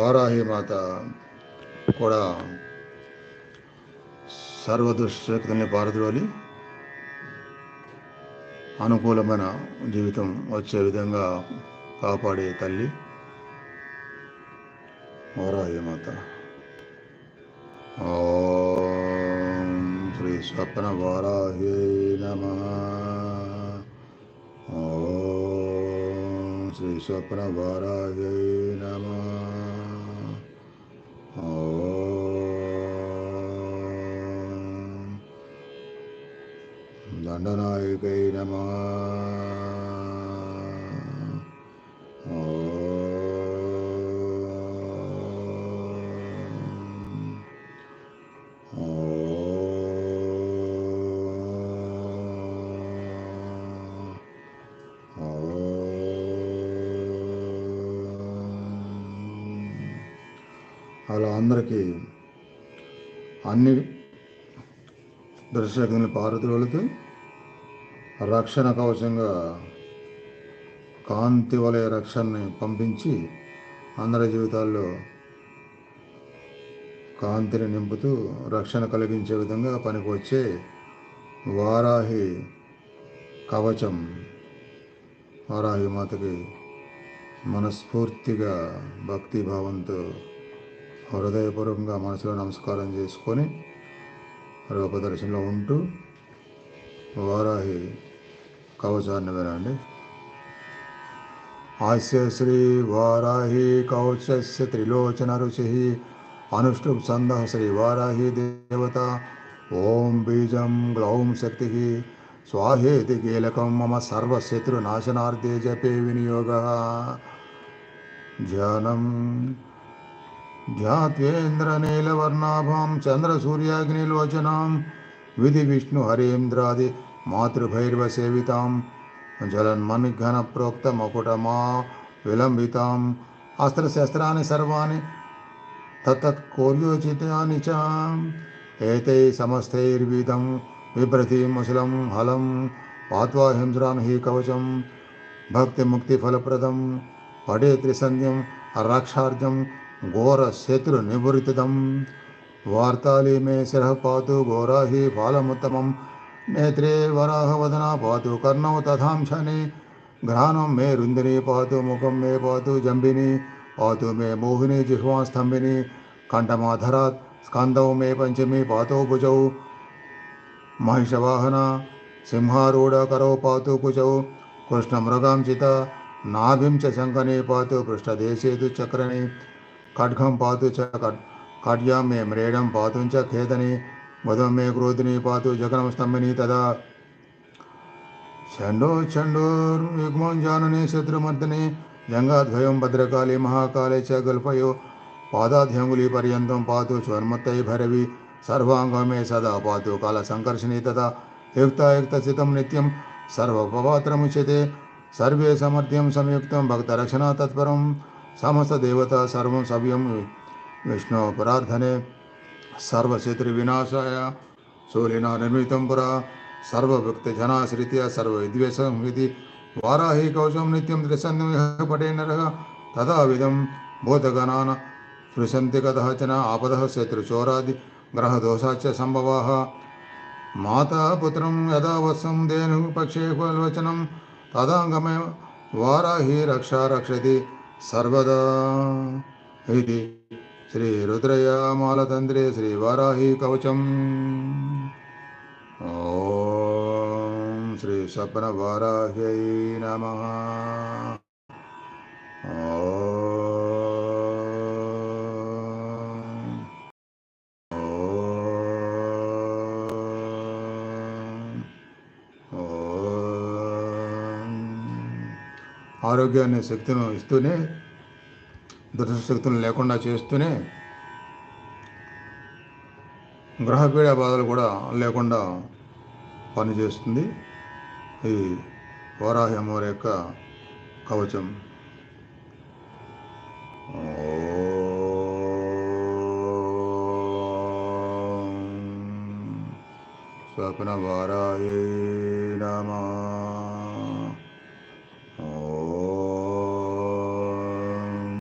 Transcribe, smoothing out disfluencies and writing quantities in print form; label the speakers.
Speaker 1: వారాహి మాత కూడా సర్వదుష్టశక్తుల్ని పారద్రోలి అనుకూలమైన జీవితం వచ్చే విధంగా కాపాడే తల్లి వారాహి మాత. ఓం శ్రీ స్వప్న వారాహి నమః. ఓం శ్రీ స్వప్న వారాహి నమః. ఓం దండనాయకై నమః. అలా అందరికీ అన్ని దుష్టశక్తుల్ని పారద్రోలుతూ రక్షణ కవచంగా కాంతి వలయ రక్షణని పంపించి అందరి జీవితాల్లో కాంతిని నింపుతూ రక్షణ కలిగించే విధంగా పనికి వచ్చే వారాహి కవచం వారాహి మాతకి మనస్ఫూర్తిగా భక్తిభావంతో హృదయపూర్వకంగా మనసులో నమస్కారం చేసుకొని రూపదర్శనంలో ఉంటూ వారాహి కవచాన్ని వినండి. ఆస్య శ్రీ వారాహి కవచస్య త్రిలోచన రుచి అనుష్ఠుప్ ఛందః శ్రీ వారాహి దేవత. ఓం బీజం గ్లౌం శక్తి స్వాహేతి కీలకం మమ సర్వశత్రునాశనార్థే జపే వినియోగః. ధ్యానం ధ్యాత్వేంద్రనీలవర్ణాభాం చంద్రసూర్యాగ్నిలోచనాం విధి విష్ణు హరేంద్రాది మాతృభైర్వసేవితాం జలన్మన్ఘన ప్రోక్త మకుటమా విలంబితాం అస్త్రశస్త్రాన్ని సర్వాణి తత్తత్కోర్యోచితాని చ ఏతై సమస్తైర్విధం బిభ్రతి ముసలం హలం పాత్వా హింస్రాన్ హి కవచం భక్తిముక్తిఫలప్రదం పడే త్రిసంధ్యం రక్షార్థం ఘోర శత్రు నివృత్తిదం. వార్తాళి మే శిరః పాతు ఘోరాహి ఫాలముత్తమం నేత్రే వరాహవదనా పాతు కర్ణౌ తథాంశని घ्राणं मे रुंदिनी पातु मुखं मे पातु जंबिनी पातु मे मोहिनी जिह्वा स्तंभिनी कंठमाधरात् स्कंदौ मे पंचमी पातौ भुजौ महिषवाहना सिंहारूढ़ करौ पातु कुचौ कृष्णमृगांचिता नाभिं च शंखने पातु पृष्ठदेशे तु चक्रणे खड्गं पातु च खड्यां मे म्रेडं पातु च खेदने मदं मे क्रोधिनी पातु जगनं स्तंभिनी तदा चंडो चंडोर्युग्मं जानने शत्रुमर्दने जंगाद्वयं भद्रकाली महाकाले च गल्पयो पादाध्यंगुली पर्यन्तं पातु चोन्मत्तै भैरवी सर्वांगो मे सदा पातु कालसंकर्षणी तथा युक्तायुक्तस्थितं नित्यं सर्वोपपात्रमुच्यते सर्वे समर्थ्यं संयुक्तं भक्तरक्षणा तत्परं समस्तदेवता सर्वं सव्यं विष्णु प्रार्थने सर्वशत्रुविनाशाय शूलिना निर्मितं पुरा सर्वभक्तजनाश्रित्य सर्वविद्वेषंविधि वाराही कवचं नित्यं त्रिसन्ध्यं यः पठे नरः तदा विधं भूतगणान् स्पृशन्ति कदाचन आपदः शत्रुचोरादि ग्रहदोषाच्च सम्भवाः माता पुत्रं यदा वत्सं धेनुः पक्षे फलवचनं तदाङ्गमे वाराही रक्षा रक्षति सर्वदा इति श्री रुद्रयामालतन्त्रे श्री वाराही कवचम्. ओम श्री स्वप्न वाराह्यै नमः. ఆరోగ్యాన్ని శక్తిని ఇస్తూనే దుష్టశక్తులను లేకుండా చేస్తూనే గ్రహపీడ బాధలు కూడా లేకుండా పనిచేస్తుంది ఈ వారాహి అమ్మవారి యొక్క కవచం. స్వప్న వారాహి నమః.